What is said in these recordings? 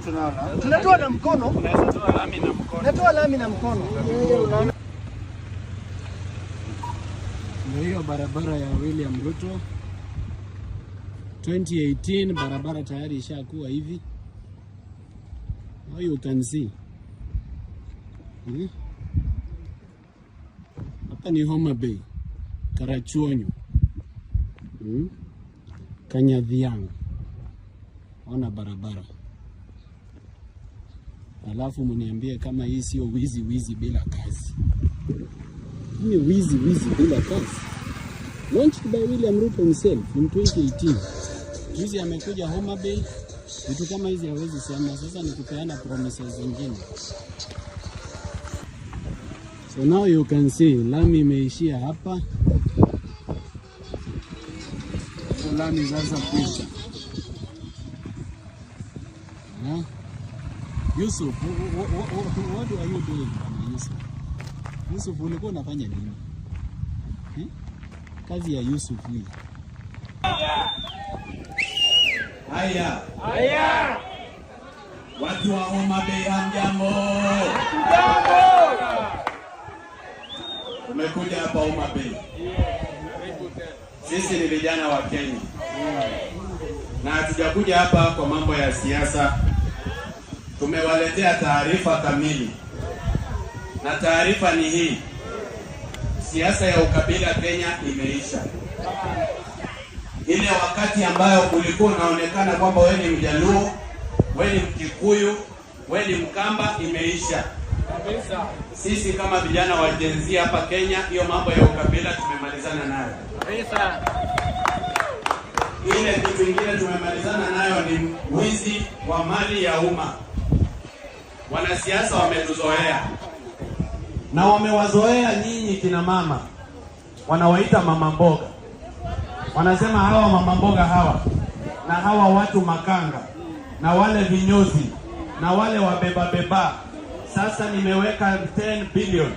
tunaona. Tunatoa na mkono. Unaweza toa lami na mkono. Natoa lami na mkono. Unaona. Ndio hiyo barabara ya William Ruto 2018, barabara tayari ishakuwa hivi. Now you can see. Hapa ni Homa Bay, Karachuonyo, Kanyadhiang. Ona barabara. Alafu mniambie kama hii sio wizi bila kazi. Hii wizi bila kazi. Launched by William Ruto himself in 2018. Juzi amekuja Homa Bay, vitu kama hizi hawezi sema, sasa ni kupeana promises zingine. So now you can see lami imeishia hapa. So lami sasa kwisha. Yusuf, what are you doing, Yusuf? Yusuf, ulikuwa unafanya nini? Kazi ya Yusuf hii. Haya. Watu wa Homa Bay hamjambo. Tumekuja hapa Homa Bay. Sisi ni vijana wa Kenya. Na hatujakuja hapa kwa mambo ya siasa. Tumewaletea taarifa kamili. Na taarifa ni hii. Siasa ya ukabila Kenya imeisha. Ile wakati ambayo ulikuwa unaonekana kwamba wewe ni Mjaluo, wewe ni Mkikuyu, wewe ni Mkamba, imeisha. Sisi kama vijana wa Gen Z hapa Kenya, hiyo mambo ya ukabila tumemalizana nayo. Ile kitu kingine tumemalizana nayo ni wizi wa mali ya umma. Wanasiasa wametuzoea. Na wamewazoea nyinyi kina mama. Wanawaita mama mboga. Wanasema hawa mama mboga hawa, na hawa watu makanga, na wale vinyozi, na wale wabeba. Sasa nimeweka 10 billion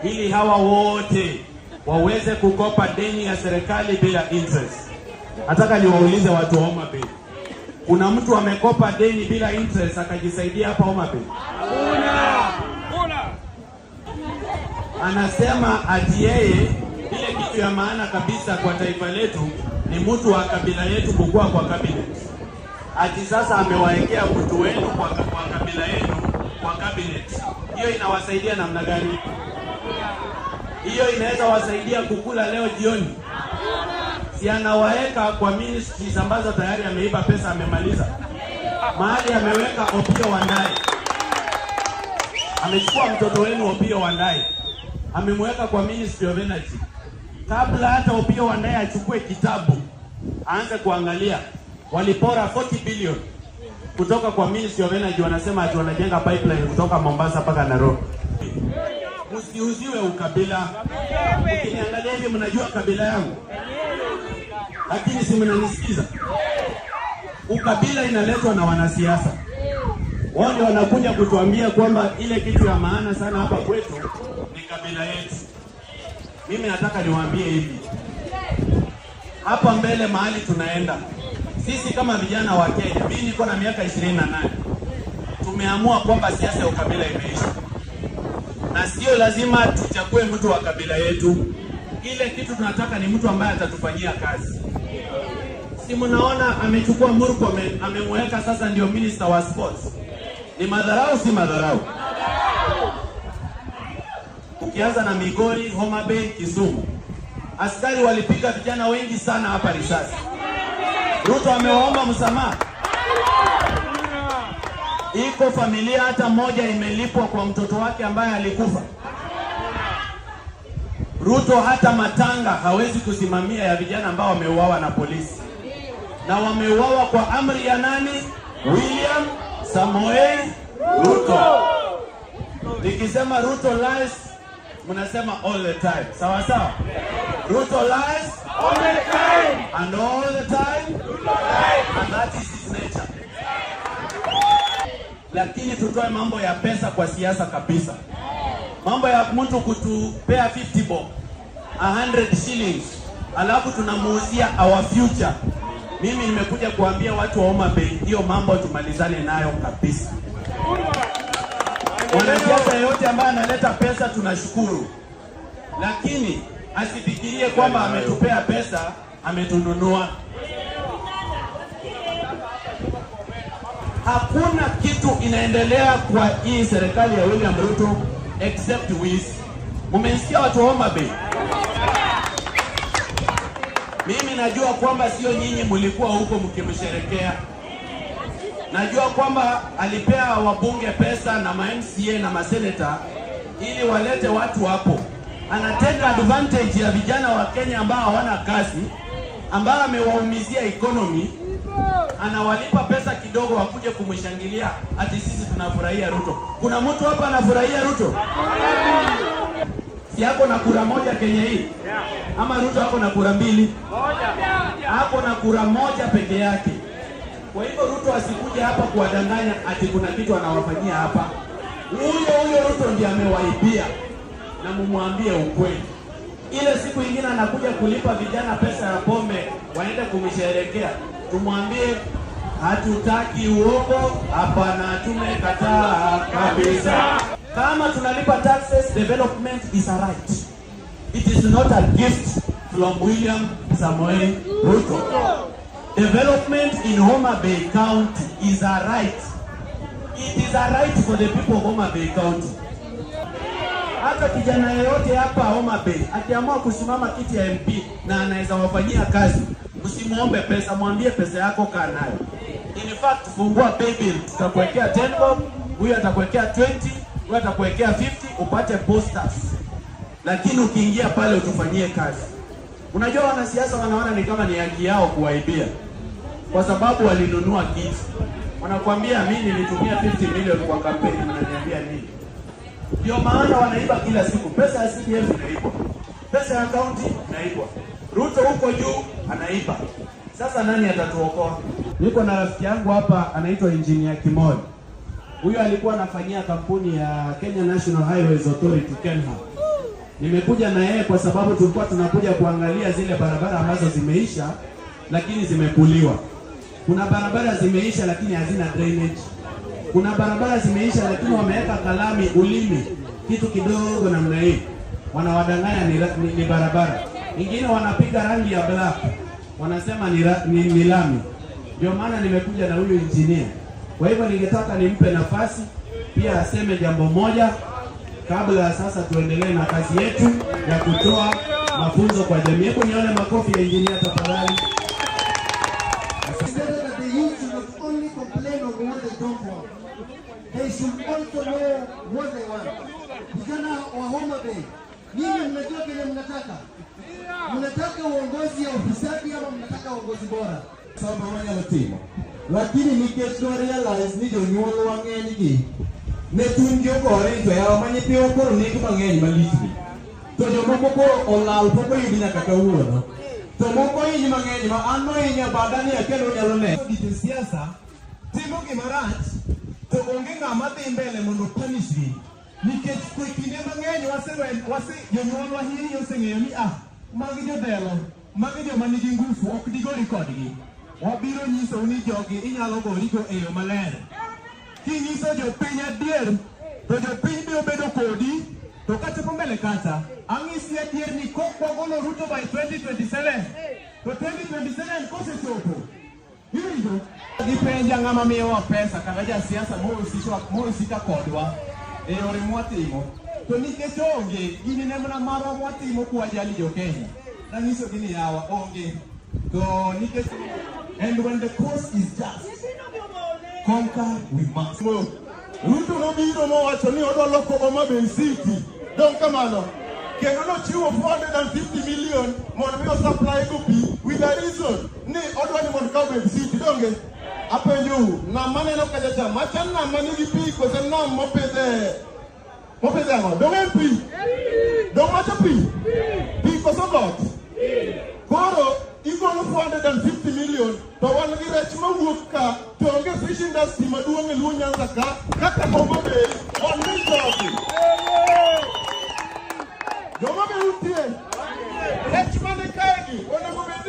ili hawa wote waweze kukopa deni ya serikali bila interest. Nataka niwaulize watu wa Homa Bay. Kuna mtu amekopa deni bila interest akajisaidia hapa Homa Bay? Anasema ati yeye ile kitu ya maana kabisa kwa taifa letu ni mtu wa kabila yetu kukua kwa cabinet. Ati sasa amewaekea mtu wenu kwa kabila yetu kwa cabinet. Hiyo inawasaidia namna gani? Hiyo inaweza wasaidia kukula leo jioni? Si anawaeka kwa ministries ambazo tayari ameiba pesa amemaliza. Mahali ameweka Opiyo Wandayi. Amechukua mtoto wenu Opiyo Wandayi. Amemweka kwa Ministry of Energy. Kabla hata Opiyo Wandayi achukue kitabu, aanze kuangalia, walipora 40 billion kutoka kwa Ministry of Energy. Wanasema ati wanajenga pipeline kutoka Mombasa mpaka Nairobi. Msiuziwe ukabila. Ukiniangalia hivi mnajua kabila yangu, lakini si mnanisikiza. Ukabila inaletwa na wanasiasa. Wao ndio wanakuja kutuambia kwamba ile kitu ya maana sana hapa kwetu ni kabila yetu. Mimi nataka niwaambie hivi. Hapa mbele mahali tunaenda, sisi kama vijana wa Kenya, mimi niko na miaka 28. Tumeamua kwamba siasa ya ukabila imeisha. Na sio lazima tuchague mtu wa kabila yetu. Ile kitu tunataka ni mtu ambaye atatufanyia kazi. Si mnaona amechukua Murkomen, amemweka sasa ndio minister wa sports. Ni madharau si madharau? Ukianza na Migori, Homa Bay, Kisumu, askari walipiga vijana wengi sana hapa risasi. Ruto amewaomba msamaha. Iko familia hata moja imelipwa kwa mtoto wake ambaye alikufa. Ruto hata matanga hawezi kusimamia ya vijana ambao wameuawa na polisi. Na wameuawa kwa amri ya nani? William Samoei Ruto. Nikisema Ruto lies, mnasema all the time. Sawa sawa? Ruto lies all the time. And all the time Ruto lies. And that is his nature. Lakini tutoe mambo ya pesa kwa siasa kabisa. Mambo ya mtu kutupea 50 bob, 100 shillings, alafu tunamuuzia our future. Mimi nimekuja kuambia watu wa Homa Bay, hiyo mambo tumalizane nayo kabisa. Wanasiasa yote ambaye analeta pesa tunashukuru, lakini asifikirie kwamba ametupea pesa, ametununua. Hakuna kitu inaendelea kwa hii serikali ya William Ruto except wizi. Mumesikia watu wa Homa Bay? Mimi najua kwamba sio nyinyi mlikuwa huko mkimsherekea. Najua kwamba alipea wabunge pesa na ma-MCA na ma-senator ili walete watu hapo. Anateka advantage ya vijana wa Kenya ambao hawana kazi, ambao amewaumizia economy. Anawalipa pesa kidogo wakuje kumshangilia ati sisi tunafurahia Ruto. Kuna mtu hapa anafurahia Ruto? Si yako na kura moja Kenya hii? Ama Ruto hako na kura mbili? Hako na kura moja peke yake. Kwa hivyo Ruto asikuje hapa kuwadanganya ati kuna kitu anawafanyia hapa. Huyo Ruto ndiye amewaibia, na mumwambie ukweli. Ile siku ingine anakuja kulipa vijana pesa ya pombe waende kumsherehekea, tumwambie hatutaki uongo, hapana, tumekataa kabisa. Kama tunalipa taxes, development is a right. It is not a gift from William Samoei Ruto. Development in Homa Bay County is a right. It is a right for the people of Homa Bay County. Hata kijana yeyote hapa Homa Bay akiamua kusimama kiti ya MP na anaweza wafanyia kazi, usimuombe pesa, mwambie pesa yako kaa nayo. In fact, fungua pay bill, tutakuwekea 10 bob, huyu atakuwekea 20, huyu atakuwekea 50, upate posters. Lakini ukiingia pale utufanyie kazi. Unajua wanasiasa wanaona ni kama ni haki yao kuwaibia, kwa sababu walinunua kiti. Wanakuambia mimi nilitumia 50 million kwa kampeni, mnaniambia nini? Ndio maana wanaiba kila siku. Pesa ya CDF inaibwa, pesa ya county inaibwa, Ruto huko juu anaiba. Sasa nani atatuokoa? Niko na rafiki yangu hapa anaitwa Engineer Kimoi. Huyo alikuwa anafanyia kampuni ya Kenya National Highways Authority KENHA. Nimekuja na yeye kwa sababu tulikuwa tunakuja kuangalia zile barabara ambazo zimeisha lakini zimekuliwa. Kuna barabara zimeisha lakini hazina drainage. Kuna barabara zimeisha lakini wameweka kalami ulimi kitu kidogo namna hii. Wanawadanganya ni barabara. Ingine wanapiga rangi ya black. Wanasema ni lami. Ndio maana nimekuja na huyu engineer. Kwa hivyo ningetaka nimpe nafasi pia aseme jambo moja kabla sasa tuendelee na kazi yetu ya kutoa mafunzo kwa jamii. Hebu nione makofi ya engineer tafadhali. They should also know what they want. Vijana wa Homa Bay, nyinyi mnajua kile mnataka? Mnataka uongozi ya ufisadi ama mnataka uongozi bora? Sababu wanyalo timo. Lakini nikech no realize ni jonyuol wang'eny gi ne tun jogore to yawa manyithiwa koro nigi mang'eny malich. To jomoko koro olal pok oyudi nyaka kawuono. To moko hinyi mang'eny ma an nohinya bada ni akelo nyalo ne. Gite siasa timo gimarach to onge ng'ama dhi mbele mondo punish gi. Nikech kinde mang'eny jonyuolwa hiri oseng'eyo ni magi jodelo, magi joma nigi ngufu, ok digori kodgi. Wabiro nyiso ni jogi inyalo gorigo e yo maler. Kinyiso jopiny adier, to jopiny biro bedo kodi, to kachopo mbele kacha, ang'isi adier ni kwagolo Ruto by 2027, to 2027 kosechopo, hiyo gipenja ng'ama miyowa pesa kaka jasiasa mohusika kodwa e yore mwatimo. To nikech onge, gini ne mana marwa mwatimo kwajali jo Kenya. Nanyiso gini yawa onge. To nikech, and when the cause is just, conquer we must. Ruto nobiro mowacho ni odwa loko Homa Bay City. Don't come on. Kendo nochiwo 450 million mondo mi supply go pi with a reason ni odwa ni mondo Homa Bay City donge. Apenjo na maneno kajacha machan na manigi pi kose nam mopedhe ngo donge pi dong macho pi kose got koro igolo 450 million to wan gi rech mawuok ka to onge fish industry maduong' e Luo Nyanza ka kaka Homa Bay wan ni jogi Homa Bay utie rech mane kaegi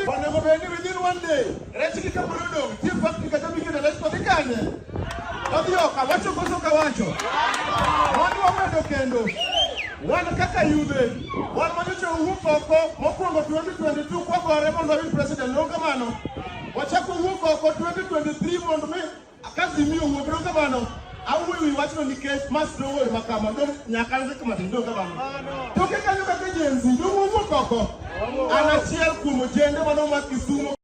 onego bedi within one day Rechiki Kaburudo, Chief Factory Katamiki, the rest of the Kanye. Odioka, wacho koso kawacho. Wanu wamedo kendo. Wan kaka yude. Wan manyocho uhuko oko, mokwongo 2022 kwa gore mondo wa president nonga mano. Wachako uhuko oko 2023 mondo me akazi miyo uhuko nonga mano. Awu wacho ni case mas no wori makama don nyakanze kama ndo nonga mano. Toke kanyo kaka jenzi, ndo uhuko oko. Anachiel kumo jende mano ma Kisumu.